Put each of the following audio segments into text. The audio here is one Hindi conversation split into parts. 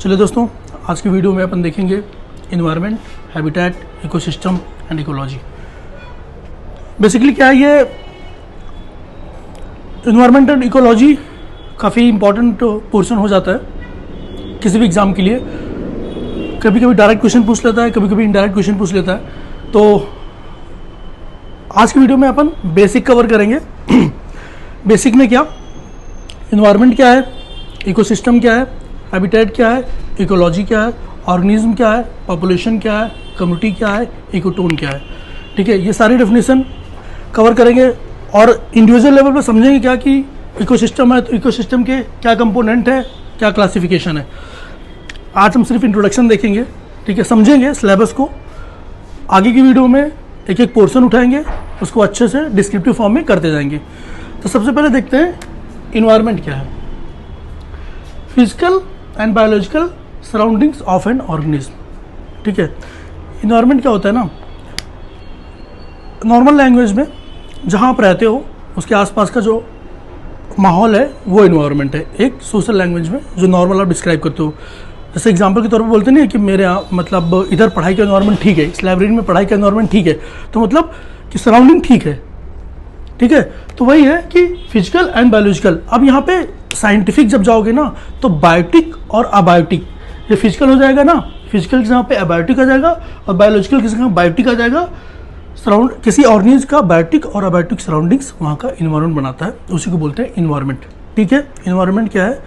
चलिए दोस्तों, आज की वीडियो में अपन देखेंगे environment, habitat, ecosystem and ecology. Basically क्या है ये इन्वायरमेंट एंड इकोलॉजी, काफ़ी इंपॉर्टेंट पोर्शन हो जाता है किसी भी एग्ज़ाम के लिए। कभी कभी डायरेक्ट क्वेश्चन पूछ लेता है, कभी कभी इनडायरेक्ट क्वेश्चन पूछ लेता है। तो आज की वीडियो में अपन बेसिक कवर करेंगे। बेसिक में क्या, इन्वायरमेंट क्या है, इकोसिस्टम क्या है, हैबिटेट क्या है, इकोलॉजी क्या है, ऑर्गेनिज्म क्या है, पॉपुलेशन क्या है, कम्युनिटी क्या है, इकोटोन क्या है। ठीक है, ये सारी डेफिनेशन कवर करेंगे और इंडिविजुअल लेवल पे समझेंगे क्या कि इकोसिस्टम है तो इकोसिस्टम के क्या कंपोनेंट है, क्या क्लासिफिकेशन है। आज हम सिर्फ इंट्रोडक्शन देखेंगे, ठीक है, समझेंगे सिलेबस को। आगे की वीडियो में एक एक पोर्शन उठाएंगे, उसको अच्छे से डिस्क्रिप्टिव फॉर्म में करते जाएंगे। तो सबसे पहले देखते हैं इन्वायरमेंट क्या है। Physical and biological surroundings of an organism. ठीक है, इन्वायरमेंट क्या होता है ना, नॉर्मल लैंग्वेज में जहाँ आप रहते हो उसके आसपास का जो माहौल है वो इन्वायरमेंट है। एक सोशल लैंग्वेज में जो नॉर्मल आप डिस्क्राइब करते हो, जैसे एग्जांपल के तौर पे बोलते नहीं कि मेरे यहाँ मतलब इधर पढ़ाई का एनवायरनमेंट ठीक है, इस लाइब्रेरी में पढ़ाई का एनवायरनमेंट ठीक है, तो मतलब कि सराउंडिंग ठीक है। ठीक है, तो वही है कि फिजिकल एंड बायोलॉजिकल। अब यहाँ पे साइंटिफिक जब जाओगे ना तो बायोटिक और अबायोटिक, ये फिजिकल हो जाएगा ना, फिजिकल की जगह पे अबायोटिक आ जाएगा और बायोलॉजिकल की जगह बायोटिक आ जाएगा। सराउंड किसी ऑर्गेनिज्म का बायोटिक और अबायोटिक सराउंडिंग्स वहाँ का इन्वायरमेंट बनाता है, उसी को बोलते हैं इन्वायरमेंट। ठीक है, इन्वायरमेंट क्या है,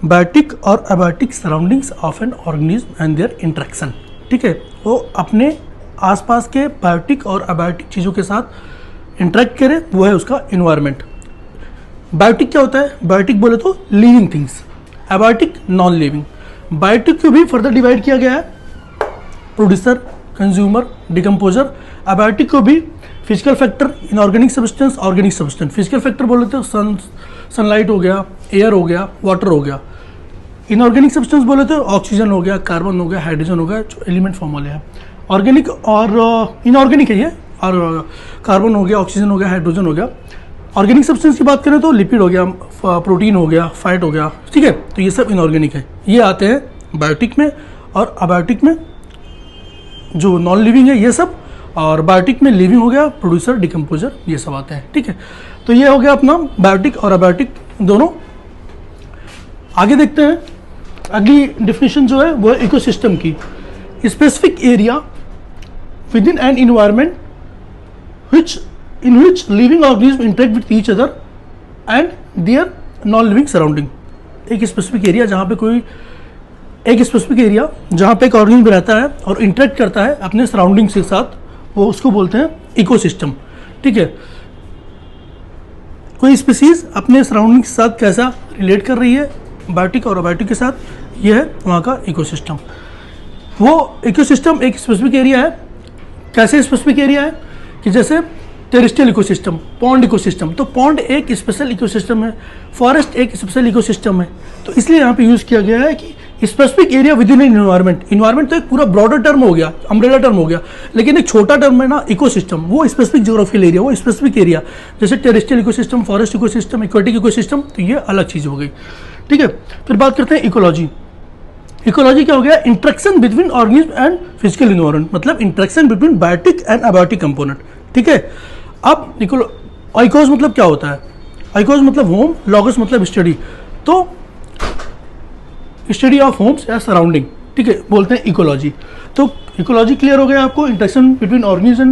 बायोटिक और abiotic surroundings of an organism and there interaction. ठीक है, वो अपने आसपास के बायोटिक और अबायोटिक चीज़ों के साथ इंटरेक्ट करे, वो है उसका इन्वायरमेंट। बायोटिक क्या होता है, बायोटिक बोले तो living things, abiotic non living. Biotic को भी फर्दर डिवाइड किया गया है, प्रोड्यूसर, कंज्यूमर, डिकम्पोजर। अबायोटिक को भी physical factor, inorganic substance, organic substance. Physical factor बोले तो सनलाइट हो गया, एयर हो गया, वाटर हो गया। इनऑर्गेनिक सब्सटेंस बोले तो ऑक्सीजन हो गया, कार्बन हो गया, हाइड्रोजन हो गया, जो एलिमेंट फॉर्म वाले हैं। ऑर्गेनिक और इनऑर्गेनिक है ये, और कार्बन हो गया, ऑक्सीजन हो गया, हाइड्रोजन हो गया। ऑर्गेनिक सब्सटेंस की बात करें तो लिपिड हो गया, प्रोटीन हो गया, फैट हो गया। ठीक है, तो ये सब इनऑर्गेनिक है। ये आते हैं बायोटिक में, और अबायोटिक में जो नॉन लिविंग है ये सब, और बायोटिक में लिविंग हो गया, प्रोड्यूसर, डिकम्पोजर, ये सब आते हैं। ठीक है, तो ये हो गया अपना बायोटिक और अबायोटिक दोनों। आगे देखते हैं, अगली डेफिनेशन जो है वो है इकोसिस्टम की। Specific area within an environment in which living organisms interact with each other and their non-living surrounding। एक स्पेसिफिक एरिया जहाँ पे कोई एक स्पेसिफिक एरिया जहाँ पे एक ऑर्गेनिज्म रहता है और इंटरेक्ट करता है अपने सराउंडिंग्स के साथ, वो उसको बोलते हैं इकोसिस्टम। ठीक है, कोई स्पीसीज अपने सराउंडिंग के साथ कैसा रिलेट कर रही है बायोटिक और अबायोटिक के साथ, ये है वहाँ का इकोसिस्टम। वो इकोसिस्टम एक स्पेसिफिक एरिया है। कैसे स्पेसिफिक एरिया है कि जैसे टेरेस्ट्रियल इकोसिस्टम, पॉन्ड इकोसिस्टम, तो पॉन्ड एक स्पेशल इकोसिस्टम है, फॉरेस्ट एक स्पेशल इकोसिस्टम है। तो इसलिए यहाँ पे यूज़ किया गया है कि specific area within an environment. Environment तो एक पूरा ब्रॉडर टर्म हो गया, अम्ब्रेला टर्म हो गया, लेकिन एक छोटा टर्म है ना इकोसिस्टम, वो स्पेसिफिक ज्योग्राफिकल एरिया, वो स्पेसिफिक एरिया। जैसे terrestrial ecosystem, forest ecosystem, aquatic ecosystem, तो ये अलग चीज़ हो गई। ठीक है, फिर बात करते हैं इकोलॉजी। इकोलॉजी क्या हो गया, interaction between organism and physical environment, मतलब interaction between biotic and abiotic component. ठीक है, अब आइकोस मतलब क्या होता है, आइकोस मतलब होम, लॉगस मतलब स्टडी, तो स्टडी ऑफ होम्स या सराउंडिंग। ठीक है, बोलते हैं इकोलॉजी। तो इकोलॉजी क्लियर हो गया आपको, interaction between organism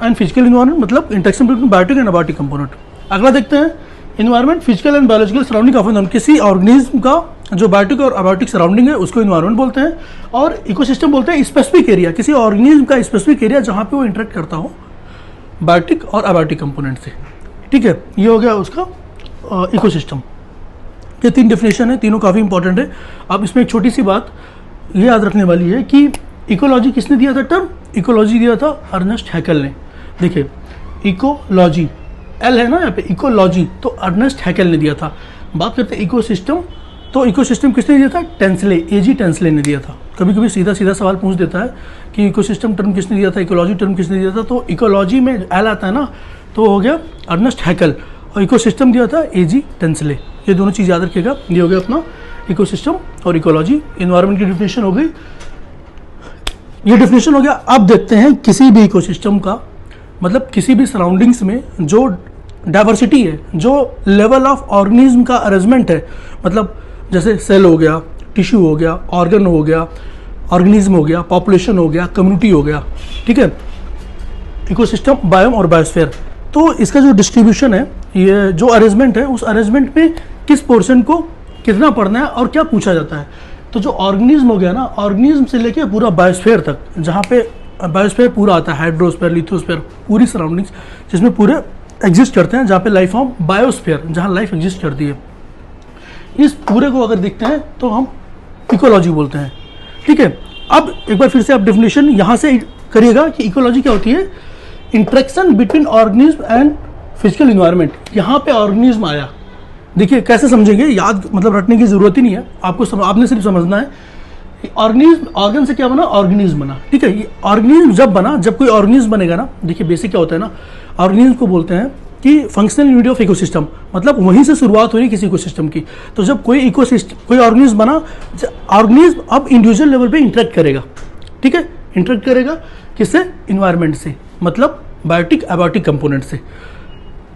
and physical environment, मतलब interaction between biotic and abiotic component. अगला देखते हैं environment, physical and biological surrounding of an, किसी ऑर्गेनिज्म का जो बायोटिक और अबायोटिक सराउंडिंग है उसको इन्वायरमेंट बोलते हैं। और इकोसिस्टम बोलते हैं स्पेसिफिक एरिया, किसी ऑर्गेनिज्म का स्पेसिफिक एरिया जहाँ पे वो इंटरेक्ट करता हो बायोटिक और अबायोटिक कंपोनेंट से। ठीक है, ये हो गया उसका इकोसिस्टम। ये तीन डेफिनेशन है, तीनों काफ़ी इंपॉर्टेंट है। अब इसमें एक छोटी सी बात ये याद रखने वाली है कि इकोलॉजी किसने दिया था टर्म, इकोलॉजी दिया था अर्नेस्ट हैकेल ने। देखिए इकोलॉजी, एल है ना यहाँ पे, इकोलॉजी तो अर्नेस्ट हैकेल ने दिया था। बात करते हैं इकोसिस्टम, तो इकोसिस्टम किसने दिया था, टेंसले, एजी टेंसले ने दिया था। कभी कभी सीधा सीधा सवाल पूछ देता है कि इकोसिस्टम टर्म किसने दिया था, इकोलॉजी टर्म किसने दिया था, तो इकोलॉजी में एल आता है ना, तो हो गया अर्नेस्ट हैकेल, और इकोसिस्टम दिया था एजी टेंसले। ये दोनों चीज़ याद रखिएगा। ये हो गया अपना इकोसिस्टम और इकोलॉजी, इन्वायरमेंट की डेफिनेशन हो गई, ये डेफिनेशन हो गया। अब देखते हैं किसी भी इकोसिस्टम का मतलब किसी भी सराउंडिंग्स में जो डाइवर्सिटी है, जो लेवल ऑफ ऑर्गेनिज्म का अरेंजमेंट है, मतलब जैसे सेल हो गया, टिश्यू हो गया, ऑर्गन हो गया, ऑर्गेनिज्म हो गया, पॉपुलेशन हो गया, कम्युनिटी हो गया, ठीक है, इकोसिस्टम, बायोम और बायोस्फीयर। तो इसका जो डिस्ट्रीब्यूशन है, ये जो अरेंजमेंट है, उस अरेंजमेंट में किस पोर्शन को कितना पढ़ना है और क्या पूछा जाता है। तो जो ऑर्गेनिज्म हो गया ना, ऑर्गेनिज्म से लेके पूरा बायोस्फीयर तक, जहाँ पे बायोस्फीयर पूरा आता है, हाइड्रोस्फीयर, लिथोस्फीयर, पूरी सराउंडिंग्स जिसमें पूरे एग्जिस्ट करते हैं, जहाँ पे लाइफ फॉर्म, बायोस्फीयर जहाँ लाइफ एग्जिस्ट करती है, इस पूरे को अगर देखते हैं तो हम इकोलॉजी बोलते हैं, ठीक है। अब एक बार फिर से आप डेफिनेशन यहाँ से करिएगा कि इकोलॉजी क्या होती है, interaction between organism and physical environment. यहाँ पे ऑर्गेनिज्म आया, देखिए कैसे समझेंगे, याद मतलब रटने की जरूरत ही नहीं है आपको, आपने सिर्फ समझना है ऑर्गेनिज्म, ऑर्गन से क्या बना, ऑर्गेनिज्म बना, ठीक है। ये ऑर्गेनिज्म जब बना, जब कोई ऑर्गेनिज्म बनेगा ना, देखिए बेसिक क्या होता है ना, ऑर्गेनिज्म को बोलते हैं कि फंक्शनल यूनिट ऑफ इकोसिस्टम, मतलब वहीं से शुरुआत हो रही है किसी इकोसिस्टम की। तो जब कोई इकोसिस्टम, कोई ऑर्गेनिज्म बना, ऑर्गेनिज्म अब इंडिविजुअल लेवल पे इंटरेक्ट करेगा, ठीक है, इंटरेक्ट करेगा किससे, इन्वायरमेंट से, मतलब बायोटिक एबायोटिक कंपोनेंट से।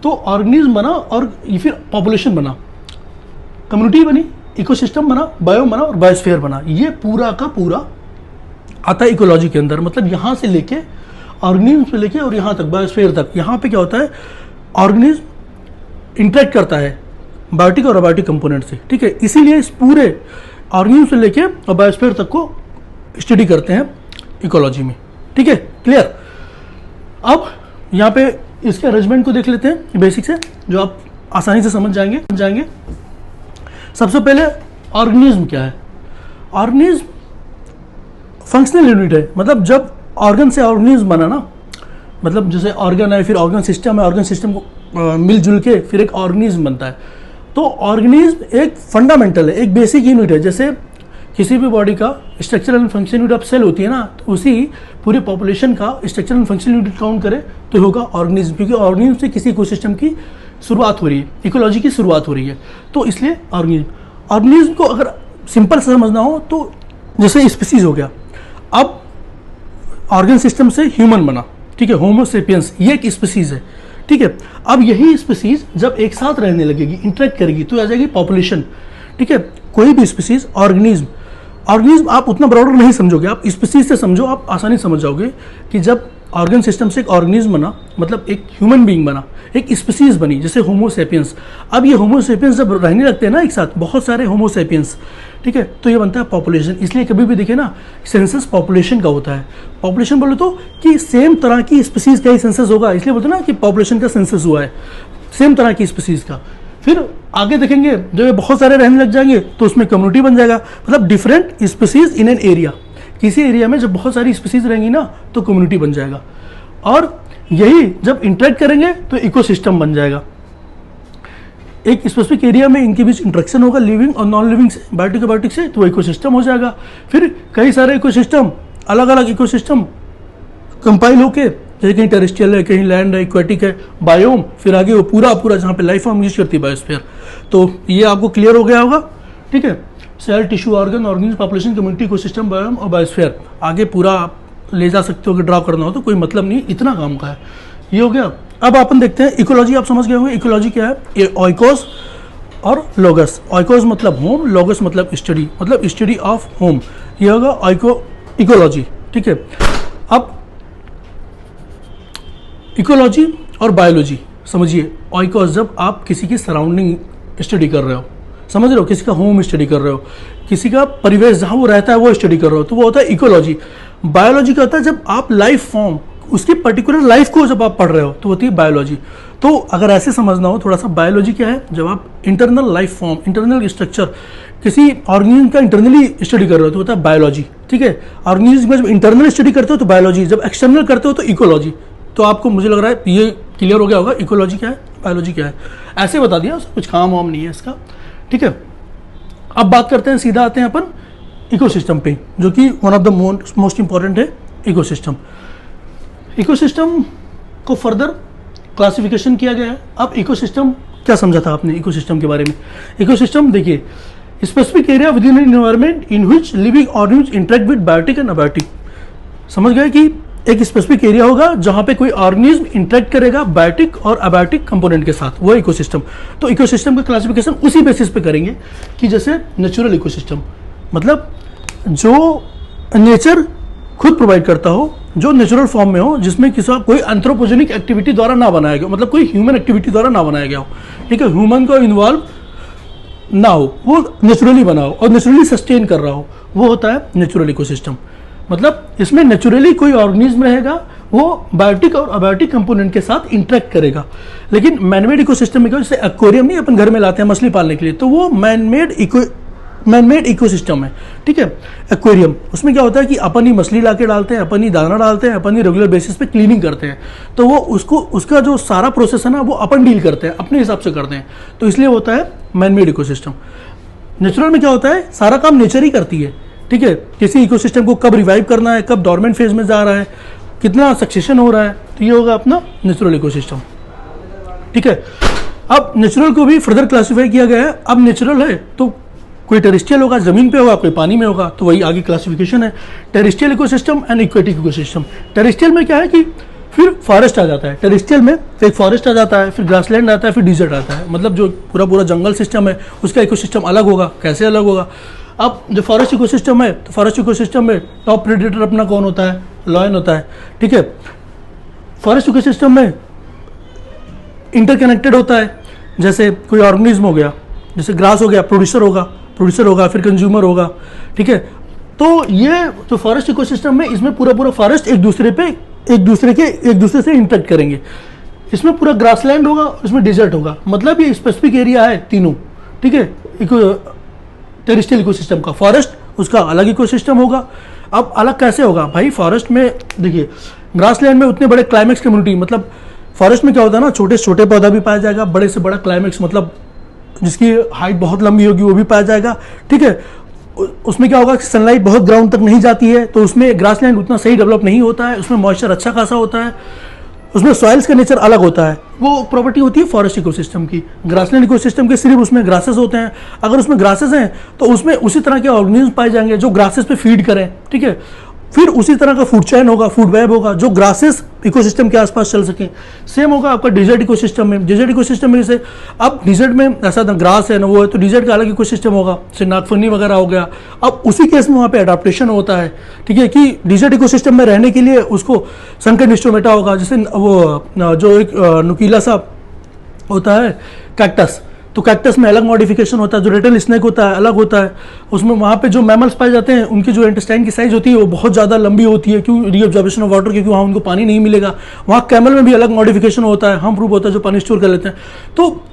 तो ऑर्गेनिज्म बना और ये फिर पॉपुलेशन बना, कम्युनिटी बनी, इकोसिस्टम बना, बायोम बना और बायोस्फीयर बना। ये पूरा का पूरा आता है इकोलॉजी के अंदर, मतलब यहाँ से लेके ऑर्गेनिज्म से लेके और यहाँ तक बायोस्फीयर तक। यहाँ पे क्या होता है, ऑर्गेनिज्म इंटरेक्ट करता है बायोटिक और अबायोटिक कंपोनेंट से, ठीक है। इसीलिए इस पूरे ऑर्गेनिज्म से लेके और बायोस्फीयर तक को स्टडी करते हैं इकोलॉजी में, ठीक है, क्लियर। अब यहाँ पे इसके अरेंजमेंट को देख लेते हैं बेसिक से, जो आप आसानी से समझ जाएंगे। सबसे पहले ऑर्गेनिज्म क्या है, ऑर्गेनिज्म फंक्शनल यूनिट है, मतलब जब ऑर्गन से ऑर्गेनिज्म बना ना, मतलब जैसे ऑर्गन है, फिर ऑर्गन सिस्टम है, ऑर्गन सिस्टम को मिलजुल के फिर एक ऑर्गेनिज्म बनता है। तो ऑर्गेनिज्म एक फंडामेंटल है, एक बेसिक यूनिट है। जैसे किसी भी बॉडी का structural and function unit of cell होती है ना, तो उसी पूरी पॉपुलेशन का structural and function unit count करें तो होगा ऑर्गेनिज्म, क्योंकि ऑर्गेनिज्म से किसी इकोसिस्टम की शुरुआत हो रही है, इकोलॉजी की शुरुआत हो रही है। तो इसलिए ऑर्गेनिज्म को अगर सिंपल से समझना हो तो जैसे स्पीसीज हो गया, अब ऑर्गन सिस्टम से ह्यूमन बना, ठीक है, होमो सेपियंस, ये एक स्पीसीज है, ठीक है। अब यही स्पीसीज जब एक साथ रहने लगेगी, इंटरेक्ट करेगी, तो आ जाएगी पॉपुलेशन, ठीक है। कोई भी स्पीसीज, ऑर्गेनिज्म आप उतना ब्रॉडर नहीं समझोगे, आप स्पीसीज से समझो, आप आसानी समझ जाओगे कि जब ऑर्गन सिस्टम से एक ऑर्गेनिज्म बना, मतलब एक ह्यूमन बीइंग बना, एक स्पीसीज बनी, जैसे होमो सेपियंस। अब ये होमो सेपियंस जब रहने लगते हैं ना एक साथ, बहुत सारे होमो सेपियंस, ठीक है, तो ये बनता है पॉपुलेशन। इसलिए कभी भी देखे ना, सेंसस पॉपुलेशन का होता है। पॉपुलेशन बोले तो कि सेम तरह की स्पीसीज का ही सेंसस होगा, इसलिए बोलते हैं ना कि पॉपुलेशन का सेंसस हुआ है, सेम तरह की स्पीसीज का। फिर आगे देखेंगे जब ये बहुत सारे रहने लग जाएंगे तो उसमें कम्युनिटी बन जाएगा, मतलब different species in an area. किसी एरिया में जब बहुत सारी स्पीसीज रहेंगी ना तो कम्युनिटी बन जाएगा, और यही जब इंटरेक्ट करेंगे तो इकोसिस्टम बन जाएगा। एक स्पेसिफिक एरिया में इनके बीच इंटरेक्शन होगा लिविंग और नॉन लिविंग से, बायोटिक बायोटिक से, तो इकोसिस्टम हो जाएगा। फिर कई सारे इकोसिस्टम, अलग अलग इकोसिस्टम कंपाइल होके, जैसे कहीं टेरेस्ट्रियल है, कहीं लैंड है, इक्वेटिक है, बायोम, फिर आगे वो पूरा पूरा जहाँ पे लाइफ फॉर्म यूज करती है बायोस्फीयर। तो ये आपको क्लियर हो गया होगा, ठीक है। Cell, tissue, organ, organism, population, community, ecosystem, biome और बायोस्फीयर, आगे पूरा ले जा सकते हो, अगर ड्रा करना हो तो कोई मतलब नहीं, इतना काम का है। ये हो गया। अब अपन देखते हैं इकोलॉजी, आप समझ गए होंगे इकोलॉजी क्या है। ये ऑइकोस और लोगस। ऑइकोस मतलब होम, लोगस मतलब स्टडी, मतलब स्टडी ऑफ होम, ये होगा इकोलॉजी, ठीक है। अब इकोलॉजी और बायोलॉजी समझिए। ऑइकोस जब आप किसी की सराउंडिंग स्टडी कर रहे हो, समझ रहे हो, किसी का होम स्टडी कर रहे हो, किसी का परिवेश जहाँ वो रहता है वो स्टडी कर रहे हो, तो वो होता है इकोलॉजी। बायोलॉजी क्या होता है, जब आप लाइफ फॉर्म, उसकी पर्टिकुलर लाइफ को जब आप पढ़ रहे हो तो होती है बायोलॉजी। तो अगर ऐसे समझना हो थोड़ा सा, बायोलॉजी क्या है, जब आप internal life form, internal structure किसी ऑर्गेनिज्म का इंटरनली स्टडी कर रहे हो तो होता है बायोलॉजी, ठीक है। ऑर्गेनिज्म में जब इंटरनल स्टडी करते हो तो बायोलॉजी, जब एक्सटर्नल करते हो तो इकोलॉजी। तो आपको मुझे लग रहा है ये क्लियर हो गया होगा, इकोलॉजी क्या है, बायोलॉजी क्या है, ऐसे बता दिया, कुछ काम वाम नहीं है इसका, ठीक है। अब बात करते हैं, सीधा आते हैं अपन इकोसिस्टम पे, जो कि one of the most important है इकोसिस्टम। इकोसिस्टम को फर्दर क्लासिफिकेशन किया गया है। अब इकोसिस्टम क्या समझा था आपने इकोसिस्टम के बारे में। इकोसिस्टम देखिए, specific area within an environment in which living organism interact with biotic and abiotic. समझ गए कि एक स्पेसिफिक एरिया होगा जहां पे कोई ऑर्गेनिज्म इंटरेक्ट करेगा बायोटिक और अबायोटिक कंपोनेंट के साथ, वो इकोसिस्टम। तो इकोसिस्टम का क्लासिफिकेशन उसी बेसिस पे करेंगे कि जैसे नेचुरल इकोसिस्टम, मतलब जो नेचर खुद प्रोवाइड करता हो, जो नेचुरल फॉर्म में हो, जिसमें किसी कोई एंथ्रोपोजेनिक एक्टिविटी द्वारा ना बनाया गया, मतलब कोई ह्यूमन एक्टिविटी द्वारा ना बनाया गया हो, ठीक है, ह्यूमन को इन्वॉल्व ना हो, वो नेचुरली बना हो और नेचुरली सस्टेन कर रहा हो, वो होता है नेचुरल इकोसिस्टम। मतलब इसमें नेचुरली कोई ऑर्गेनिज्म रहेगा, वो बायोटिक और अबायोटिक कंपोनेंट के साथ इंटरेक्ट करेगा। लेकिन मैनमेड इकोसिस्टम में क्या, जैसे एक्वेरियम नहीं अपन घर में लाते हैं मछली पालने के लिए, तो वो मैनमेड इकोसिस्टम है, ठीक है। एक्वेरियम, उसमें क्या होता है कि अपन ही मछली ला के डालते हैं, अपन ही दाना डालते हैं, अपन ही रेगुलर बेसिस पे क्लीनिंग करते हैं, तो वो उसका जो सारा प्रोसेस है ना, वो अपन डील करते हैं, अपने हिसाब से करते हैं, तो इसलिए होता है मैनमेड इकोसिस्टम। नेचुरल में क्या होता है, सारा काम नेचर ही करती है, ठीक है। किसी इकोसिस्टम को कब रिवाइव करना है, कब डोरमेंट फेज में जा रहा है, कितना सक्सेशन हो रहा है, तो ये होगा अपना नेचुरल इकोसिस्टम, ठीक है। अब नेचुरल को भी फर्दर क्लासिफाई किया गया है। अब नेचुरल है तो कोई टेरेस्ट्रियल होगा, जमीन पे होगा, कोई पानी में होगा, तो वही आगे क्लासिफिकेशन है, terrestrial ecosystem and aquatic ecosystem. Terrestrial में क्या है कि फिर फॉरेस्ट आ जाता है, टेरेस्ट्रियल में फिर फॉरेस्ट आ जाता है, फिर ग्रासलैंड आता है, फिर डिजर्ट आता है, मतलब जो पूरा जंगल सिस्टम है उसका इकोसिस्टम अलग होगा। कैसे अलग होगा? अब जो फॉरेस्ट इकोसिस्टम है, तो फॉरेस्ट इकोसिस्टम में टॉप प्रेडेटर अपना कौन होता है? लायन होता है, ठीक है। फॉरेस्ट इकोसिस्टम में इंटरकनेक्टेड होता है, जैसे कोई ऑर्गेनिज्म हो गया, जैसे ग्रास हो गया, प्रोड्यूसर होगा, फिर कंज्यूमर होगा, ठीक है। तो ये तो फॉरेस्ट इकोसिस्टम में इसमें पूरा फॉरेस्ट एक दूसरे से इंटरेक्ट करेंगे। इसमें पूरा ग्रासलैंड होगा, इसमें डिजर्ट होगा, मतलब ये स्पेसिफिक एरिया है तीनों, ठीक है। टेरेस्ट्रियल इकोसिस्टम का फॉरेस्ट उसका अलग इकोसिस्टम होगा। अब अलग कैसे होगा भाई? फॉरेस्ट में देखिए, ग्रासलैंड में उतने बड़े क्लाइमेक्स कम्युनिटी, मतलब फॉरेस्ट में क्या होता है ना, छोटे से छोटे पौधा भी पाया जाएगा, बड़े से बड़ा क्लाइमेक्स, मतलब जिसकी हाइट बहुत लंबी होगी वो भी पाया जाएगा, ठीक है। उसमें क्या होगा कि सनलाइट बहुत ग्राउंड तक नहीं जाती है, तो उसमें ग्रासलैंड उतना सही डेवलप नहीं होता है, उसमें मॉइस्चर अच्छा खासा होता है, उसमें सॉइल्स का नेचर अलग होता है। वो प्रॉपर्टी होती है फॉरेस्ट इकोसिस्टम की। ग्रासलैंड इकोसिस्टम के सिर्फ उसमें ग्रासेस होते हैं। अगर उसमें ग्रासेस हैं तो उसमें उसी तरह के ऑर्गेनिज्म पाए जाएंगे जो ग्रासेस पे फीड करें, ठीक है। फिर उसी तरह का फूड चैन होगा, फूड वेब होगा, जो ग्रासेस इकोसिस्टम के आसपास चल सकें। सेम होगा आपका डिजर्ट इकोसिस्टम में। डिजर्ट इकोसिस्टम में जैसे अब डिजर्ट में ऐसा ग्रास है ना, वो है, तो डिजर्ट का अलग इकोसिस्टम होगा, जैसे नागफनी वगैरह हो गया। अब उसी केस में वहाँ पे अडाप्टेशन होता है, ठीक है, कि डिजर्ट इकोसिस्टम में रहने के लिए उसको संकट स्टोमेटा होगा, जैसे वो जो एक नुकीला सा होता है कैक्टस, तो कैक्टस में अलग मॉडिफिकेशन होता है। जो रेटल स्नेक होता है अलग होता है, उसमें वहाँ पे जो मैमल्स पाए जाते हैं उनकी जो इंटेस्टाइन की साइज होती है वो बहुत ज़्यादा लंबी होती है, क्यों? रीअब्जॉर्प्शन ऑफ वाटर, क्योंकि वहाँ उनको पानी नहीं मिलेगा। वहाँ कैमल में भी अलग मॉडिफिकेशन होता है, हम प्रूफ होता है जो पानी स्टोर कर लेते हैं। तो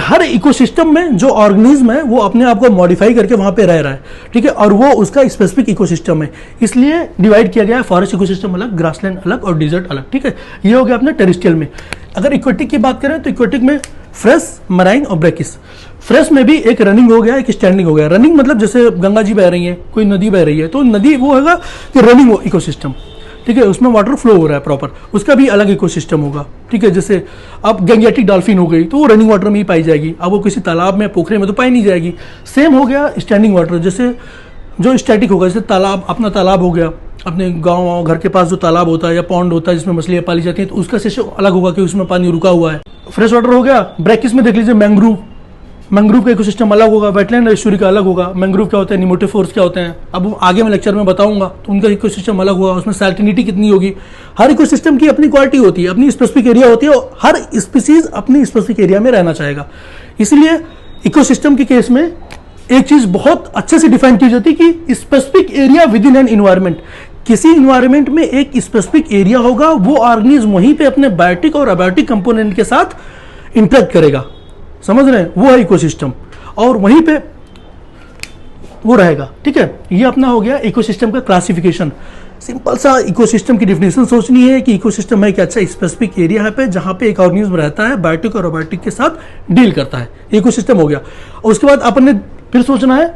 हर इकोसिस्टम में जो ऑर्गेनिज्म है वो अपने आप को मॉडिफाई करके वहाँ पे रह रहा है, ठीक है, और वो उसका स्पेसिफिक इकोसिस्टम है, इसलिए डिवाइड किया गया है। फॉरेस्ट इकोसिस्टम अलग, ग्रासलैंड अलग और डिजर्ट अलग, ठीक है। ये हो गया अपने टेरेस्ट्रियल में। अगर इक्वेटिक की बात करें तो इक्वेटिक में फ्रेश, मराइन और ब्रैकिस। फ्रेश में भी एक रनिंग हो गया, एक स्टैंडिंग हो गया। रनिंग मतलब जैसे गंगा जी बह रही है, कोई नदी बह रही है, तो नदी वो होगा कि रनिंग हो इकोसिस्टम, ठीक है, उसमें वाटर फ्लो हो रहा है प्रॉपर, उसका भी अलग इकोसिस्टम होगा, ठीक है। जैसे अब गैंगेटिक डॉल्फिन हो गई तो वो रनिंग वाटर में ही पाई जाएगी, अब वो किसी तालाब में, पोखरे में तो पाई नहीं जाएगी। सेम हो गया स्टैंडिंग वाटर, जैसे जो स्टैटिक होगा, जैसे तालाब, अपना तालाब हो गया, अपने गांव घर के पास जो तालाब होता है या पॉन्ड होता है जिसमें मछलियाँ पाली जाती हैं, तो उसका सिस्टम अलग होगा कि उसमें पानी रुका हुआ है। फ्रेश वाटर हो गया। ब्रैकिस में देख लीजिए मैंग्रोव का इकोसिस्टम अलग होगा, वेटलैंड एस्चुरी का अलग होगा। मैंग्रोव क्या होता है, निमोटिफोर्स क्या होते हैं, अब आगे मैं लेक्चर में बताऊंगा, तो उनका इकोसिस्टम अलग होगा, उसमें सैल्टिनिटी कितनी होगी। हर इकोसिस्टम की अपनी क्वालिटी होती है, अपनी स्पेसिफिक एरिया होती है, और हर स्पीसीज अपनी स्पेसिफिक एरिया में रहना चाहेगा। इसलिए इकोसिस्टम के केस में एक चीज बहुत अच्छे से डिफाइन की जाती है कि specific area within an environment. किसी इन्वायरमेंट में एक स्पेसिफिक एरिया होगा, वो ऑर्गेनिज्म वहीं पे अपने बायोटिक और अबायोटिक कंपोनेंट के साथ इंटरेक्ट करेगा, समझ रहे हैं, वो है इकोसिस्टम, और वहीं पे वो रहेगा, ठीक है। ये अपना हो गया इकोसिस्टम का क्लासिफिकेशन। सिंपल सा इकोसिस्टम की डिफिनेशन सोचनी है कि इकोसिस्टम है कि अच्छा स्पेसिफिक एरिया है पे जहां पे एक ऑर्गेनिज्म रहता है, बायोटिक और अबायोटिक के साथ डील करता है, इकोसिस्टम हो गया। और उसके बाद अपन ने फिर सोचना है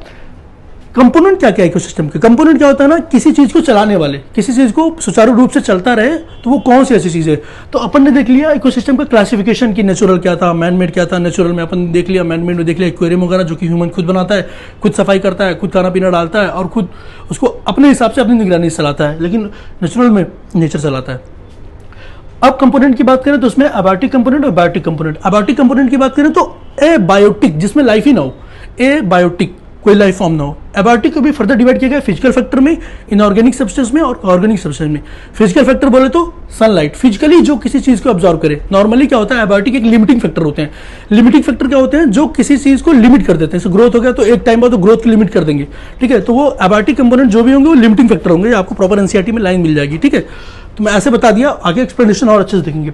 कंपोनेंट क्या क्या है इकोसिस्टम के? कंपोनेंट क्या होता है ना, किसी चीज को चलाने वाले, किसी चीज को सुचारू रूप से चलता रहे, तो वो कौन सी ऐसी चीज है। तो अपन ने देख लिया इकोसिस्टम का क्लासिफिकेशन की, नेचुरल क्या था, मैन मेड क्या था। नेचुरल में अपन देख लिया, मैन मेड में देख लिया एक्वेरियम वगैरह जो कि ह्यूमन खुद बनाता है, खुद सफाई करता है, खुद खाना पीना डालता है और खुद उसको अपने हिसाब से अपनी निगरानी से चलाता है। लेकिन नेचुरल में नेचर चलाता है। अब कंपोनेंट की बात करें तो उसमें अबायोटिक कंपोनेंट और बायोटिक कंपोनेंट। अबायोटिक कंपोनेंट की बात करें तो ए बायोटिक, जिसमें लाइफ ही ना हो, ए बायोटिक कोई लाइफ फॉर्म ना हो। एबायोटिक को भी फर्दर डिवाइड किया गया फिजिकल फैक्टर में, इनऑर्गेनिक सब्सटेंस में और ऑर्गेनिक सब्सटेंस में। फिजिकल फैक्टर बोले तो सनलाइट, फिजिकली जो किसी चीज को ऑब्जॉर्व करे। नॉर्मली क्या होता है, एबायोटिक एक लिमिटिंग फैक्टर होते हैं। लिमिटिंग फैक्टर क्या होते हैं, जो किसी चीज को लिमिट कर देते हैं। जैसे ग्रोथ हो गया तो एक टाइम बाद तो ग्रोथ की लिमिट कर देंगे, ठीक है। तो वो एबायोटिक कंपोनेंट जो भी होंगे वो लिमिटिंग फैक्टर होंगे। आपको प्रॉपर एनसीईआरटी में लाइन मिल जाएगी, ठीक है। तो मैं ऐसे बता दिया, आगे एक्सप्लेनेशन और अच्छे से देखेंगे।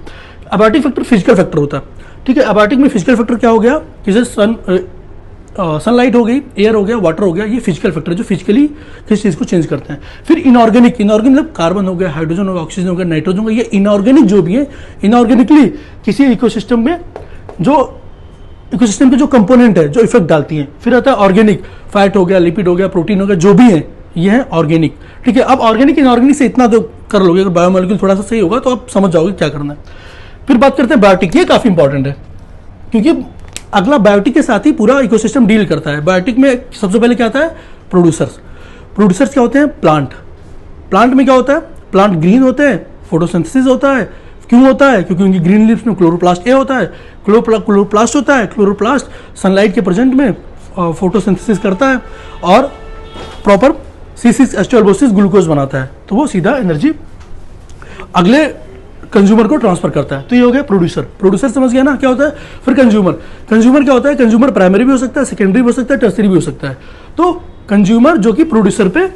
एबायोटिक फैक्टर फिजिकल फैक्टर होता है, ठीक है। एबायोटिक में फिजिकल फैक्टर क्या हो गया, जैसे सनलाइट हो गई, एयर हो गया, वाटर हो गया, ये फिजिकल फैक्टर है जो फिजिकली किसी चीज़ को चेंज करते हैं। फिर इनऑर्गेनिक, इनऑर्गेनिक मतलब कार्बन हो गया, हाइड्रोजन हो गया, ऑक्सीजन हो गया, नाइट्रोजन हो गया, ये इनऑर्गेनिक जो भी है, इनऑर्गेनिकली किसी इकोसिस्टम में जो इकोसिस्टम के जो कंपोनेंट है जो इफेक्ट डालती हैं। फिर आता है ऑर्गेनिक, फैट हो गया, लिपिड हो गया, प्रोटीन हो गया, जो भी है ये है ऑर्गेनिक, ठीक है। अब ऑर्गेनिक इनऑर्गेनिक से इतना तो कर लोगे, अगर बायोमोलिक्यूल थोड़ा सा सही होगा तो आप समझ जाओगे क्या करना है। फिर बात करते हैं बायोटिक, ये काफ़ी इंपॉर्टेंट है क्योंकि अगला बायोटिक के साथ ही पूरा इकोसिस्टम डील करता है। बायोटिक में सबसे पहले क्या आता है, प्रोड्यूसर्स। प्रोड्यूसर्स क्या होते हैं, प्लांट। प्लांट में क्या होता है, प्लांट ग्रीन होते हैं, फोटोसिंथेसिस होता है। क्यों होता है, क्योंकि उनकी ग्रीन लीव्स में क्लोरोप्लास्ट ए होता है, क्लोरोप्लास्ट होता है। क्लोरोप्लास्ट सनलाइट के प्रेजेंट में फोटोसिंथेसिस करता है और प्रॉपर C6H12 ग्लूकोज बनाता है, तो वो सीधा एनर्जी अगले कंज्यूमर को ट्रांसफर करता है। तो ये हो गया प्रोड्यूसर। प्रोड्यूसर समझ गया ना क्या होता है। फिर कंज्यूमर, कंज्यूमर क्या होता है, कंज्यूमर प्राइमरी भी हो सकता है, सेकेंडरी भी हो सकता है, टर्सरी भी हो सकता है। तो कंज्यूमर जो कि प्रोड्यूसर पे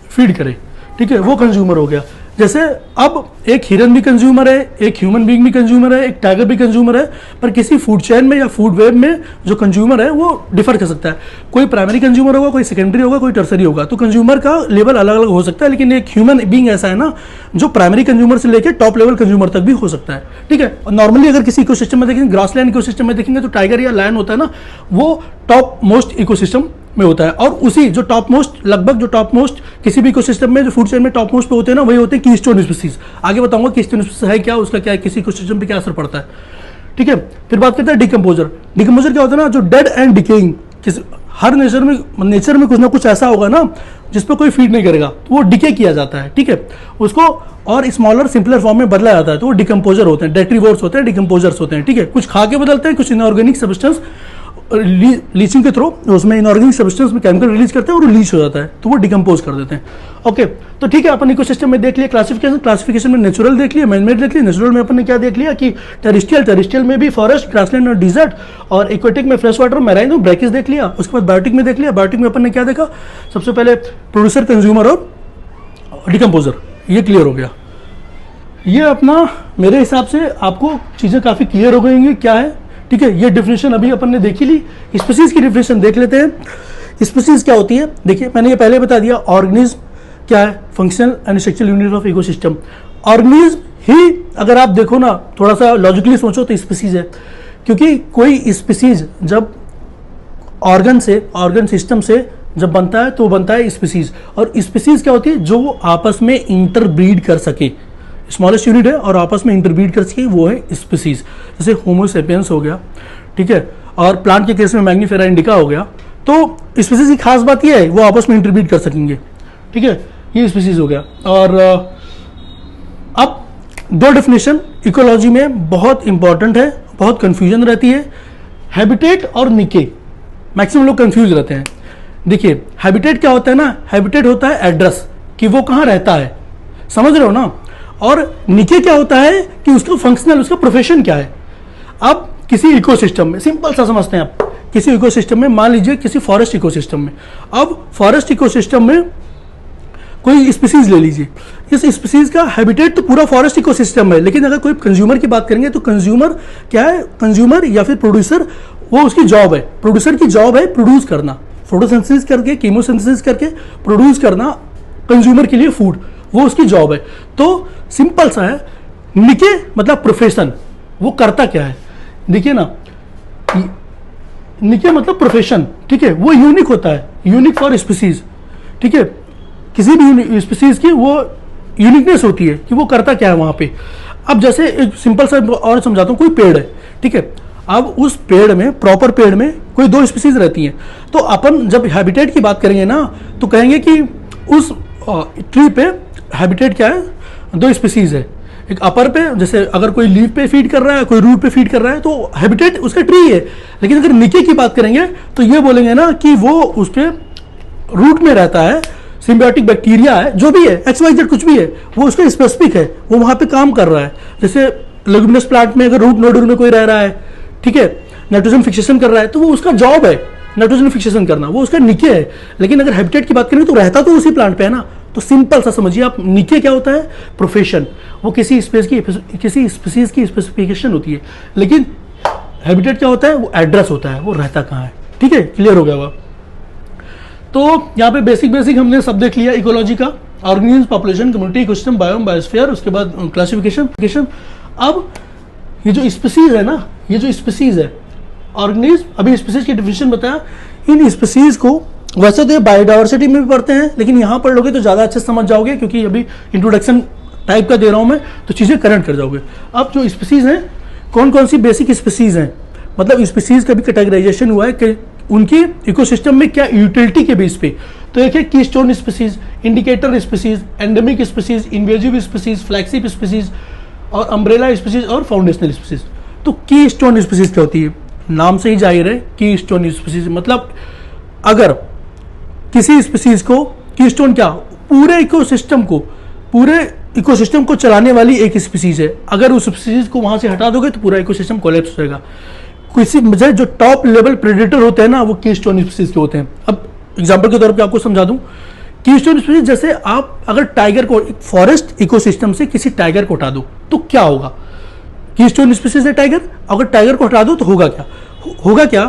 फीड करे, ठीक है, वो कंज्यूमर हो गया। जैसे अब एक हिरन भी कंज्यूमर है, एक ह्यूमन बीइंग भी कंज्यूमर है, एक टाइगर भी कंज्यूमर है, पर किसी फूड चेन में या फूड वेब में जो कंज्यूमर है वो डिफर कर सकता है। कोई प्राइमरी कंज्यूमर होगा, कोई सेकेंडरी होगा, कोई टर्सरी होगा। तो कंज्यूमर का लेवल अलग अलग हो सकता है, लेकिन एक ह्यूमन बीइंग ऐसा है ना जो प्राइमरी कंज्यूमर से लेकर टॉप लेवल कंज्यूमर तक भी हो सकता है, ठीक है। और नॉर्मली अगर किसी इकोसिस्टम में देखेंगे, ग्रासलैंड इकोसिस्टम में देखेंगे तो टाइगर या लायन होता है ना, वो टॉप मोस्ट इकोसिस्टम में होता है। और उसी जो टॉप मोस्ट, लगभग जो टॉप मोस्ट किसी भी इकोसिस्टम में जो फूड चेन में टॉप मोस्ट पे होते हैं ना, वही होते हैं कीस्टोन स्पीसीज। आगे बताऊंगा कीस्टोन स्पीसीज है क्या, उसका क्या है, किसी इकोसिस्टम पे क्या असर पड़ता है, ठीक है। फिर बात करते हैं डिकम्पोजर। डिकम्पोजर क्या होता है ना, जो dead and decaying, her nature में कुछ ना कुछ ऐसा होगा ना जिस पर कोई फीड नहीं करेगा, तो वो डिके किया जाता है, ठीक है। उसको और स्मॉलर सिंपलर फॉर्म में बदला जाता है, तो वो डिकम्पोजर होते हैं, डेट्रीवोर्स होते हैं, डिकम्पोजर्स होते हैं, ठीक है। कुछ खा के बदलते हैं, कुछ इनऑर्गेनिक सब्सटेंस लीचिंग के थ्रू उसमें इनऑर्गेनिक सब्सटेंस में केमिकल रिलीज करते हैं और वो लीच हो जाता है, तो वो डिकम्पोज कर देते हैं। ओके, तो ठीक है, अपन इकोसिस्टम में देख लिया क्लासिफिकेशन में नेचुरल देख लिया, मैन मेड देख लिया। नेचुरल में अपन ने क्या देख लिया कि टेरिस्ट्रियल में भी फॉरेस्ट, ग्रासलैंड और डिजर्ट, और एक्वेटिक में फ्रेश वाटर, मैराइन और ब्रैकिस देख लिया। उसके बाद बायोटिक में देख लिया। बायोटिक में अपन ने क्या देखा, सबसे पहले प्रोड्यूसर, कंज्यूमर और डिकम्पोजर, ये क्लियर हो गया। ये अपना मेरे हिसाब से आपको चीज़ें काफ़ी क्लियर हो गई होंगी क्या है, ठीक है। ये डिफिनेशन अभी अपन ने देखी ली। स्पीसीज की डिफिनेशन देख लेते हैं। स्पीसीज क्या होती है, देखिए मैंने ये पहले बता दिया। ऑर्गेनिज्म क्या है, functional and structural unit of ecosystem. Organism ही अगर आप देखो ना, थोड़ा सा लॉजिकली सोचो तो स्पीसीज है, क्योंकि कोई स्पीसीज जब ऑर्गन सिस्टम से जब बनता है तो बनता है स्पीसीज। और स्पीसीज क्या होती है, जो आपस में इंटरब्रीड कर सके, स्मॉलेस्ट यूनिट है और आपस में इंटरब्रीड कर सके, वो है स्पीसीज। जैसे होमो सेपियंस हो गया, ठीक है, और प्लांट के केस में मैग्नीफेरा इंडिका हो गया। तो स्पीसीज की खास बात यह है वो आपस में इंटरब्रीड कर सकेंगे, ठीक है, ये स्पीसीज हो गया। और अब दो डेफिनेशन इकोलॉजी में बहुत इंपॉर्टेंट है, बहुत कंफ्यूजन रहती है, हैबिटेट और निके। मैक्सिमम लोग कंफ्यूज रहते हैं। देखिए हैबिटेट क्या होता है ना, हैबिटेट होता है एड्रेस, कि वो कहाँ रहता है, समझ रहे हो ना। और निके क्या होता है कि उसका फंक्शनल, उसका प्रोफेशन क्या है। अब किसी इकोसिस्टम में सिंपल सा समझते हैं आप, किसी इकोसिस्टम में मान लीजिए किसी फॉरेस्ट इकोसिस्टम में, अब फॉरेस्ट इकोसिस्टम में कोई स्पीसीज ले लीजिए। इस स्पीसीज का हैबिटेट तो पूरा फॉरेस्ट इकोसिस्टम है, लेकिन अगर कोई कंज्यूमर की बात करेंगे तो कंज्यूमर क्या है, कंज्यूमर या फिर प्रोड्यूसर, वो उसकी जॉब है। प्रोड्यूसर की जॉब है प्रोड्यूस करना, फोटोसिंथेसिस करके, कीमोसिंथेसिस करके प्रोड्यूस करना कंज्यूमर के लिए फूड, वो उसकी जॉब है। तो सिंपल सा है, निके मतलब प्रोफेशन, वो करता क्या है। देखिए ना, निके मतलब प्रोफेशन, ठीक है, वो यूनिक होता है, यूनिक फॉर स्पीसीज, ठीक है, किसी भी स्पीसीज की वो यूनिकनेस होती है कि वो करता क्या है वहां पे। अब जैसे एक सिंपल सा और समझाता हूँ, कोई पेड़ है, ठीक है, अब उस पेड़ में, प्रॉपर पेड़ में कोई दो स्पीसीज रहती हैं, तो अपन जब हैबिटेट की बात करेंगे ना तो कहेंगे कि उस ट्री पे हैबिटेट क्या है, दो स्पीसीज है, एक अपर पे, जैसे अगर कोई लीफ पे फीड कर रहा है, कोई रूट पे फीड कर रहा है, तो हैबिटेट उसका ट्री है। लेकिन अगर निके की बात करेंगे तो ये बोलेंगे ना कि वो उस पे रूट में रहता है, सिम्बियोटिक बैक्टीरिया है, जो भी है, XYZ कुछ भी है, वो उसका स्पेसिफिक है, वो वहां पे काम कर रहा है। जैसे लेगुमिनस प्लांट में अगर रूट नोडल में कोई रह रहा है, ठीक है, नाइट्रोजन फिक्सेशन कर रहा है, तो वो उसका जॉब है नाइट्रोजन फिक्सेशन करना, वो उसका निके है। लेकिन अगर हैबिटेट की बात करें तो रहता तो उसी प्लांट पे है ना। तो सिंपल सा समझिए आप, निके क्या होता है, प्रोफेशन, वो किसी स्पीसीज की स्पेसिफिकेशन होती है। लेकिन हैबिटेट क्या होता है, वो एड्रेस होता है, वो रहता कहाँ है, ठीक है, क्लियर हो गया हुआ। तो यहाँ पे बेसिक हमने सब देख लिया इकोलॉजी का, organism, population, community, ecosystem, biome, biosphere, उसके बाद क्लासिफिकेशन। अब ये जो स्पीसीज है ना, ये जो स्पीसीज है, ऑर्गेनिज्म, अभी स्पीसीज की डिफिनेशन बताया, इन स्पीसीज को वैसे तो ये बायोडाइवर्सिटी में भी पढ़ते हैं, लेकिन यहाँ पढ़ लोगे तो ज़्यादा अच्छे समझ जाओगे, क्योंकि अभी इंट्रोडक्शन टाइप का दे रहा हूँ मैं, तो चीज़ें करेक्ट कर जाओगे। अब जो स्पीसीज हैं, कौन कौन सी बेसिक स्पीसीज हैं, मतलब स्पीसीज का भी कैटेगराइजेशन हुआ है कि उनकी इकोसिस्टम में क्या यूटिलिटी के बेस पे। तो एक है keystone species, indicator species, endemic species, invasive species, flagship species और अम्ब्रेला स्पीसीज और फाउंडेशनल स्पीसीज। तो कीस्टोन स्पीसीज क्या होती है, नाम से ही जाहिर है, कीस्टोन स्पीसीज मतलब अगर किसी स्पीसीज को, कीस्टोन क्या, पूरे इकोसिस्टम को चलाने वाली एक स्पीसीज है, अगर उस स्पीसीज को वहां से हटा दोगे तो पूरा इकोसिस्टम कोलैप्स हो जाएगा। किसी जो टॉप लेवल प्रेडेटर होते हैं ना, वो कीस्टोन स्पीसीज के होते हैं। अब एग्जांपल के तौर पे आपको समझा दूं, कीस्टोन स्पीसीज जैसे आप अगर टाइगर को, फॉरेस्ट इकोसिस्टम से किसी टाइगर को हटा दो तो क्या होगा, कीस्टोन स्पीसीज है टाइगर, अगर टाइगर को हटा दो तो होगा क्या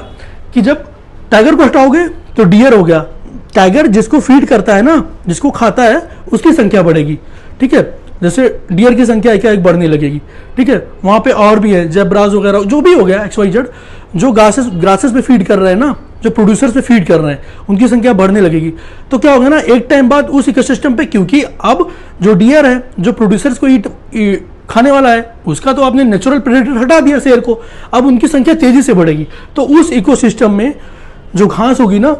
कि जब टाइगर को हटाओगे तो डियर हो गया, टाइगर जिसको फीड करता है ना, जिसको खाता है, उसकी संख्या बढ़ेगी, ठीक है, जैसे डियर की संख्या एक बढ़ने लगेगी, ठीक है, वहां पे और भी है, जेब्राज वगैरह जो भी हो गया, XYZ, जो ग्रासेस पे फीड कर रहे हैं ना, जो प्रोड्यूसर्स पे फीड कर रहे हैं, उनकी संख्या बढ़ने लगेगी। तो क्या होगा ना, एक टाइम बाद उस इकोसिस्टम पे, क्योंकि अब जो डियर है, जो प्रोड्यूसर्स को खाने वाला है, उसका तो आपने नेचुरल प्रेडेटर हटा दिया शेर को, अब उनकी संख्या तेजी से बढ़ेगी। तो उस इकोसिस्टम में जो घास होगी ना,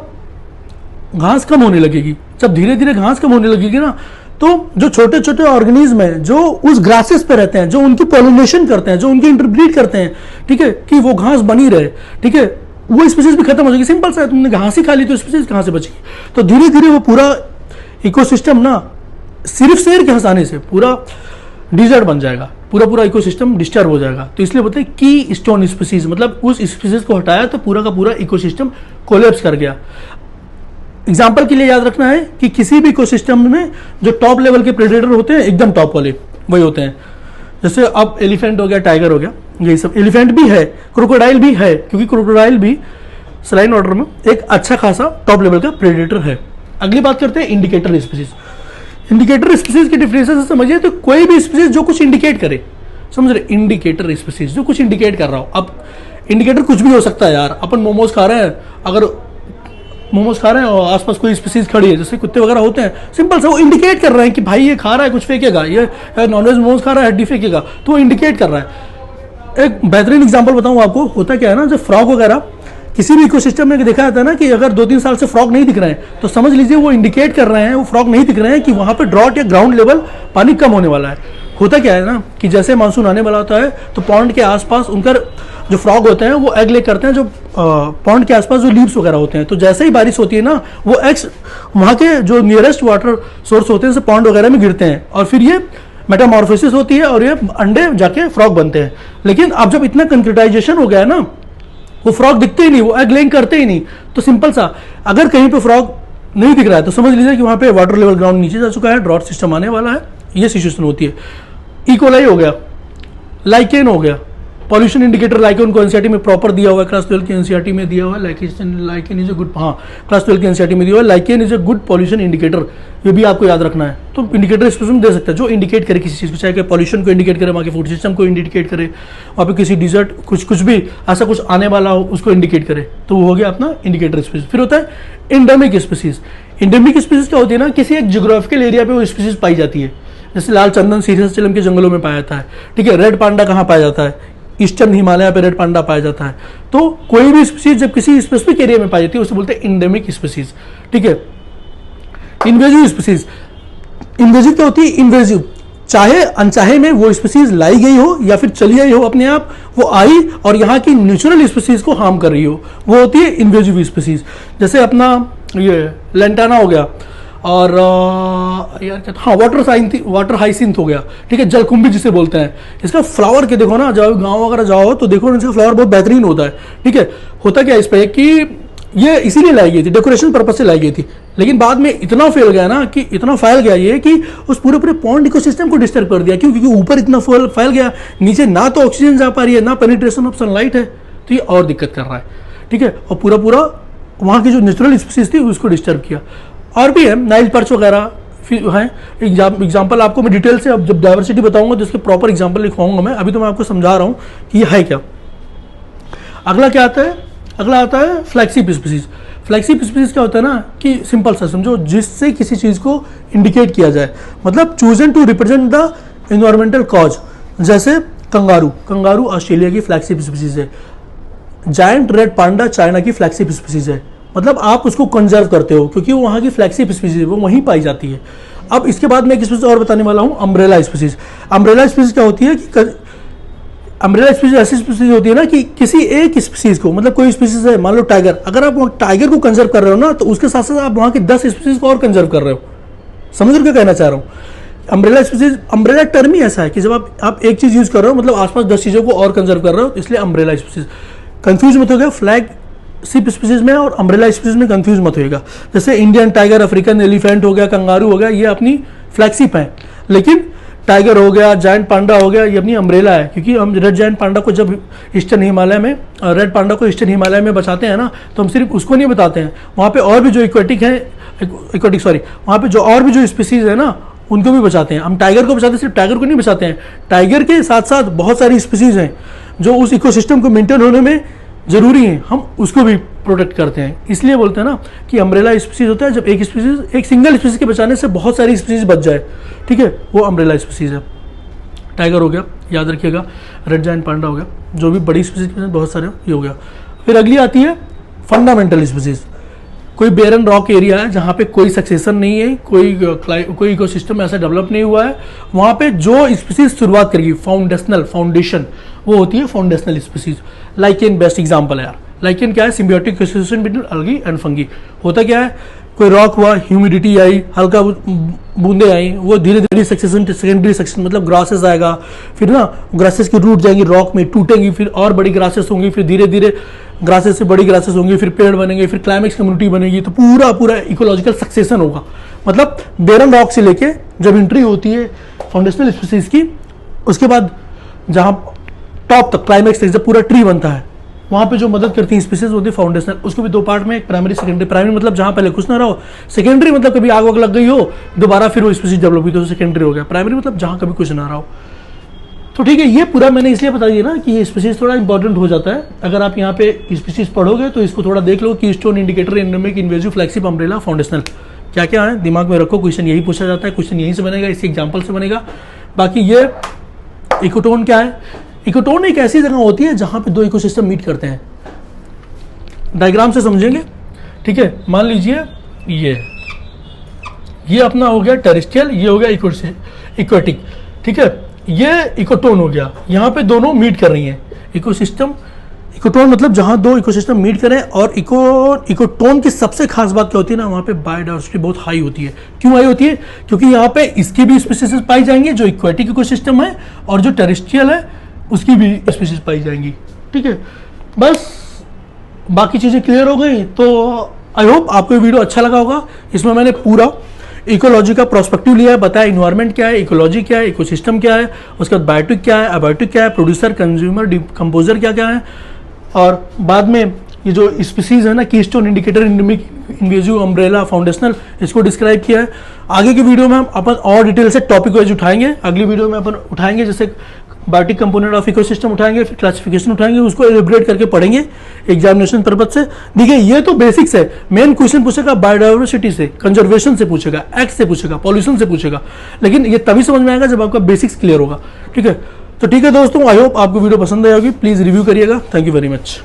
घास कम होने लगेगी। जब धीरे धीरे घास कम होने लगेगी ना, तो जो छोटे छोटे ऑर्गेनिज्म हैं जो उस ग्रासेस पे रहते हैं, जो उनकी पॉलिनेशन करते हैं, जो उनकी इंटरब्रीड करते हैं, ठीक है, कि वो घास बनी रहे, ठीक है, वो स्पीसीज भी खत्म हो जाएगी। सिंपल सा है, तुमने घास ही खा ली तो स्पीसीज कहां से बचेगी। तो धीरे धीरे वो पूरा इकोसिस्टम ना, सिर्फ शेर के हंसाने से पूरा डिजर्ट बन जाएगा, पूरा इकोसिस्टम डिस्टर्ब हो जाएगा। तो इसलिए बोलते हैं की स्टोन स्पीसीज, मतलब उस स्पीसीज को हटाया तो पूरा का पूरा इकोसिस्टम कोलैप्स कर गया। एग्जाम्पल के लिए याद रखना है कि किसी भी इकोसिस्टम में जो टॉप लेवल के प्रेडेटर होते हैं, एकदम टॉप वाले वही होते हैं। जैसे अब एलिफेंट हो गया, टाइगर हो गया, यही सब। एलिफेंट भी है, क्रोकोडाइल भी है, क्योंकि क्रोकोडाइल भी सलाइन ऑर्डर में एक अच्छा खासा टॉप लेवल का प्रेडेटर है। अगली बात करते हैं इंडिकेटर स्पीसीज। इंडिकेटर स्पीसीज की डिफरेंसेस से समझिए, तो कोई भी स्पीसीज जो कुछ इंडिकेट करे, समझ रहे, इंडिकेटर स्पीसीज जो कुछ इंडिकेट कर रहा हो। अब इंडिकेटर कुछ भी हो सकता है यार, अपन मोमोज खा रहे हैं, अगर मोमोज खा रहे हैं और आसपास कोई स्पीसीज खड़ी है, जैसे कुत्ते वगैरह होते हैं, सिंपल सा वो इंडिकेट कर रहे हैं कि भाई ये खा रहा है, कुछ फेंकेगा, ये नॉनवेज मोमोज खा रहा है, हड्डी फेंकेगा, तो वो इंडिकेट कर रहा है। एक बेहतरीन एग्जांपल बताऊं आपको, होता क्या है ना, जब फ्रॉग वगैरह किसी भी इकोसिस्टम में देखा जाता है ना कि अगर 2-3 साल से फ्रॉग नहीं दिख रहे हैं, तो समझ लीजिए वो इंडिकेट कर रहे हैं, वो फ्रॉग नहीं दिख रहे हैं कि वहां पर ड्रॉट या ग्राउंड लेवल पानी कम होने वाला है। होता क्या है ना कि जैसे मानसून आने वाला होता है तो पॉन्ड के आसपास उनका जो फ्रॉग होते हैं वो एग ले करते हैं, जो पॉन्ड के आसपास जो लीव्स वगैरह होते हैं, तो जैसे ही बारिश होती है ना, वो एग्स वहाँ के जो नियरेस्ट वाटर सोर्स होते हैं, जैसे पॉन्ड वगैरह में गिरते हैं, और फिर ये मेटामॉर्फोसिस होती है और ये अंडे जाके फ्रॉग बनते हैं। लेकिन अब जब इतना कंक्रीटाइजेशन हो गया है ना, वो फ्रॉग दिखते ही नहीं, वो एग लेइंग करते ही नहीं। तो सिंपल सा, अगर कहीं पे फ्रॉग नहीं दिख रहा है तो समझ लीजिए कि वहाँ पे वाटर लेवल ग्राउंड नीचे जा चुका है, ड्रॉट सिस्टम आने वाला है, ये सिचुएशन होती है। इकोलाई हो गया, लाइकेन हो गया, पॉल्यूशन इंडिकेटर लाइकेन को एनसीईआरटी में प्रॉपर दिया हुआ है, क्लास 12 की एनसीईआरटी में दिया हुआ है। लाइकेन इज अ गुड, हाँ क्लास 12 की एनसीईआरटी में दिया हुआ है, lichen is a good pollution indicator, ये भी आपको याद रखना है। तो इंडिकेटर स्पेसिफिक दे सकता है जो इंडिकेट करे किसी चीज़ को, चाहे कि पॉल्यूशन को इंडिकेट करे, वहाँ के फूड सिस्टम को इंडिकेट करे, वहाँ पे किसी डिजर्ट कुछ भी ऐसा कुछ आने वाला हो उसको इंडिकेट करे, तो वो हो गया अपना इंडिकेटर स्पीसीज। फिर होता है एंडेमिक स्पीसीज। एंडेमिक स्पीसीज क्या होती है ना, किसी एक जियोग्राफिकल एरिया पे वो स्पीसीज पाई जाती है, जैसे लाल चंदन सीरियसलम के जंगलों में पाया जाता है, ठीक है। रेड पांडा कहाँ पाया जाता है, ईस्टर्न हिमालय पे रेड पांडा पाया जाता है। तो कोई भी स्पीसीज जब किसी स्पेसिफिक एरिया में पाई जाती है उसे बोलते हैं एंडेमिक स्पीसीज, ठीक है। इन्वेजिव स्पीसीज, इन्वेजिव क्या होती है, इन्वेजिव चाहे अनचाहे में वो स्पीसीज लाई गई हो या फिर चली आई हो अपने आप, वो आई और यहाँ की नेचुरल स्पीसीज को हार्म कर रही हो, वो होती है इन्वेजिव स्पीसीज। जैसे अपना ये लेंटाना हो गया और यार क्या, हाँ वाटर हाइसिंथ हो गया, ठीक है, जलकुंभी जिसे बोलते हैं। इसका फ्लावर के देखो ना, जाओ गाँव वगैरह जाओ तो देखो इसका फ्लावर बहुत बेहतरीन होता है, ठीक है। होता क्या इस पर कि ये इसीलिए लाई गई थी, डेकोरेशन पर्पज से लाई गई थी, लेकिन बाद में इतना फैल गया ना कि इतना फैल गया ये कि उस पूरे पॉन्ड इकोसिस्टम को डिस्टर्ब कर दिया। क्यों? क्योंकि ऊपर इतना फैल गया, नीचे ना तो ऑक्सीजन जा पा रही है ना पेनिट्रेशन ऑफ सनलाइट है, तो ये और दिक्कत कर रहा है, ठीक है। और पूरा वहाँ की जो नेचुरल स्पीसीज थी उसको डिस्टर्ब किया। और भी है नाइल पर्च वगैरह है, एग्जाम्पल आपको मैं डिटेल से अब जब डाइवर्सिटी बताऊंगा तो इसके प्रॉपर एग्जाम्पल लिखवाऊंगा मैं, अभी तो मैं आपको समझा रहा हूँ कि ये है क्या। अगला क्या आता है, अगला आता है फ्लैगशिप स्पीसीज। फ्लैगशिप स्पीसीज क्या होता है ना कि सिंपल सा समझो, जिससे किसी चीज़ को इंडिकेट किया जाए, मतलब chosen to represent the environmental cause. जैसे कंगारू ऑस्ट्रेलिया की फ्लैगशिप स्पीसीज है, जायंट रेड पांडा चाइना की फ्लैगशिप स्पीसीज है, मतलब आप उसको कंजर्व करते हो क्योंकि वो वहाँ की फ्लैगशिप स्पीसीज है, वो वहीं पाई जाती है। अब इसके बाद मैं एक स्पीसीज और बताने वाला हूँ, अम्ब्रेला स्पीसीज। अम्ब्रेला स्पीसीज क्या होती है कि अम्ब्रेला स्पीसीज ऐसी स्पीसीज होती है ना कि किसी एक स्पीसीज को, मतलब कोई स्पीसीज है, मान लो टाइगर, अगर आप टाइगर को कंजर्व कर रहे हो ना तो उसके साथ साथ आप वहाँ की 10 स्पीसीज को और कंजर्व कर रहे हो। समझ रहे क्या कहना चाह रहा हूँ? अम्ब्रेला स्पीसीज, अम्ब्रेला टर्म ही ऐसा है कि जब आप एक चीज यूज कर रहे हो मतलब आसपास 10 चीजों को और कंजर्व कर रहे हो, इसलिए अम्ब्रेला स्पीसीज। कंफ्यूज मत होगा फ्लैग सिप स्पीसीज में और अम्ब्रेला स्पीसीज में, कंफ्यूज मत होगा। जैसे इंडियन टाइगर, अफ्रीकन एलिफेंट हो गया, कंगारू हो गया, ये अपनी फ्लैगशिप है, लेकिन टाइगर हो गया, जायंट पांडा हो गया, ये अपनी अम्ब्रेला है। क्योंकि हम रेड जायंट पांडा को जब ईस्टर्न हिमालय में, रेड पांडा को ईस्टर्न हिमालय में बचाते हैं ना, तो हम सिर्फ उसको नहीं बताते हैं, वहाँ पे और भी जो वहाँ पे जो और भी जो स्पीसीज है ना उनको भी बचाते हैं। हम टाइगर को बचाते हैं, सिर्फ टाइगर को नहीं बचाते हैं, टाइगर के साथ साथ बहुत सारी स्पीसीज हैं जो उस इकोसिस्टम को मेंटेन होने में जरूरी है, हम उसको भी प्रोटेक्ट करते हैं। इसलिए बोलते हैं ना कि अम्ब्रेला स्पीसीज होता है जब एक सिंगल स्पीसीज के बचाने से बहुत सारी स्पीसीज बच जाए, ठीक है, वो अम्ब्रेला स्पीसीज है। टाइगर हो गया, याद रखिएगा, रेड जायंट पांडा हो गया, जो भी बड़ी स्पीसीज बहुत सारे ये हो गया। फिर अगली आती है फंडामेंटल स्पीसीज। कोई बेरन रॉक एरिया है जहाँ पे कोई सक्सेशन नहीं है, कोई इकोसिस्टम ऐसा डेवलप नहीं हुआ है, वहाँ पे जो स्पीसीज शुरुआत करेगी फाउंडेशन, वो होती है foundational species. Lichen best example है यार। लाइकेन क्या है? Symbiotic association between algae and fungi. होता क्या है, कोई रॉक हुआ, ह्यूमिडिटी आई, हल्का बूंदे आई, वो धीरे धीरे सक्सेशन, सेकेंडरी सक्सेशन मतलब ग्रासेस आएगा, फिर ना ग्रासेस की रूट जाएंगी रॉक में, टूटेंगी, फिर और बड़ी ग्रासेस होंगी, फिर धीरे धीरे ग्रासेस से बड़ी ग्रासेस होंगी, फिर पेड़ बनेंगे, फिर क्लाइमेक्स कम्युनिटी बनेगी, तो पूरा इकोलॉजिकल सक्सेशन होगा। मतलब बेरन रॉक से लेके जब एंट्री होती है फाउंडेशनल स्पीसीज की, उसके बाद जहाँ टॉप तक क्लाइमेक्स तक जब पूरा ट्री बनता है, वहाँ पे जो मदद करती है स्पीसीज होती है फाउंडेशनल। उसको भी दो पार्ट में, एक प्राइमरी सेकेंडरी। प्राइमरी मतलब जहाँ पहले कुछ ना रहा हो, सेकेंडरी मतलब कभी आग वाग लग गई हो दोबारा फिर वो स्पीसीज डेवलप हुई तो सेकेंडरी हो गया। प्राइमरी मतलब जहाँ कभी कुछ ना रहा हो। तो ठीक है, ये पूरा मैंने इसलिए बता दिया ना कि ये स्पीसीज थोड़ा इंपॉर्टेंट हो जाता है। अगर आप यहाँ पे स्पीसीज पढ़ोगे तो इसको थोड़ा देख लो, keystone, indicator, endemic, invasive, flagship, umbrella, foundational, क्या क्या है दिमाग में रखो। क्वेश्चन यही पूछा जाता है, क्वेश्चन यहीं से बनेगा, इसी एग्जाम्पल से बनेगा। बाकी ये इकोटोन क्या है? इकोटोन एक ऐसी जगह होती है जहाँ पे दो इकोसिस्टम मीट करते हैं। डायग्राम से समझेंगे, ठीक है। मान लीजिए ये अपना हो गया टेरेस्ट्रियल, ये हो गया इक्वेटिक, ठीक है। ये इकोटोन हो गया, यहाँ पे दोनों मीट कर रही हैं। इकोसिस्टम, इकोटोन मतलब जहाँ दो इकोसिस्टम मीट करें। और इकोटोन की सबसे खास बात क्या होती है ना, वहाँ पे बायोडाइवर्सिटी बहुत हाई होती है। क्यों हाई होती है? क्योंकि यहाँ पे इसकी भी स्पीसीज पाई जाएंगी जो इक्वेटिक इकोसिस्टम है, और जो टेरेस्ट्रियल है उसकी भी स्पीसीज पाई जाएंगी, ठीक है। बस बाकी चीज़ें क्लियर हो गई तो आई होप आपको ये वीडियो अच्छा लगा होगा। इसमें मैंने पूरा इकोलॉजी का प्रोस्पेक्टिव लिया है, बताया इन्वायरमेंट क्या है, इकोलॉजी क्या है, इकोसिस्टम क्या है, उसके बाद बायोटिक क्या है, अबायोटिक क्या है, प्रोड्यूसर, कंज्यूमर, डिकम्पोजर क्या क्या है, और बाद में ये जो स्पीसीज है ना, keystone indicator, endemic, invasive, umbrella, foundational, इसको डिस्क्राइब किया है। आगे की वीडियो में हम अपन और डिटेल से टॉपिक वाइज उठाएंगे। अगली वीडियो में अपन उठाएंगे जैसे बायोटिक कंपोनेंट ऑफ इकोसिस्टम उठाएंगे, फिर क्लासिफिकेशन उठाएंगे, उसको एलिब्रेट करके पढ़ेंगे एग्जामिनेशन पर्पज से। देखिए ये तो बेसिक्स है। मेन क्वेश्चन पूछेगा बायोडाइवर्सिटी से, कंजर्वेशन से पूछेगा, एक्ट से पूछेगा, पॉल्यूशन से पूछेगा, लेकिन ये तभी समझ में आएगा जब आपका बेसिक्स क्लियर होगा। ठीक है, तो ठीक है दोस्तों, आई होप आपको वीडियो पसंद आई होगी। प्लीज रिव्यू करिएगा। Thank you very much.